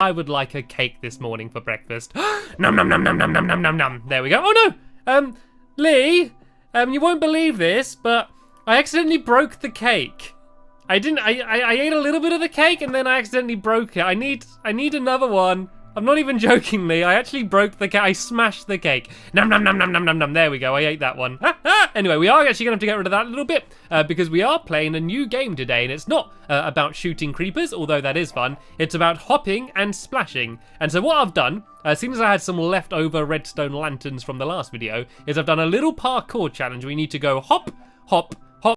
I would like a cake this morning for breakfast. Nom nom nom nom nom nom nom nom nom. There we go. Oh no! Lee, you won't believe this, but I accidentally broke the cake. I ate a little bit of the cake and then I accidentally broke it. I need another one. I'm not even joking, Lee. I actually broke the cake. I smashed the cake. Nom nom nom nom nom nom nom. There we go. I ate that one. Anyway, we are actually going to have to get rid of that a little bit because we are playing a new game today, and it's not about shooting creepers, although that is fun. It's about hopping and splashing. And so what I've done, as soon as I had some leftover redstone lanterns from the last video, is I've done a little parkour challenge. We need to go hop, hop,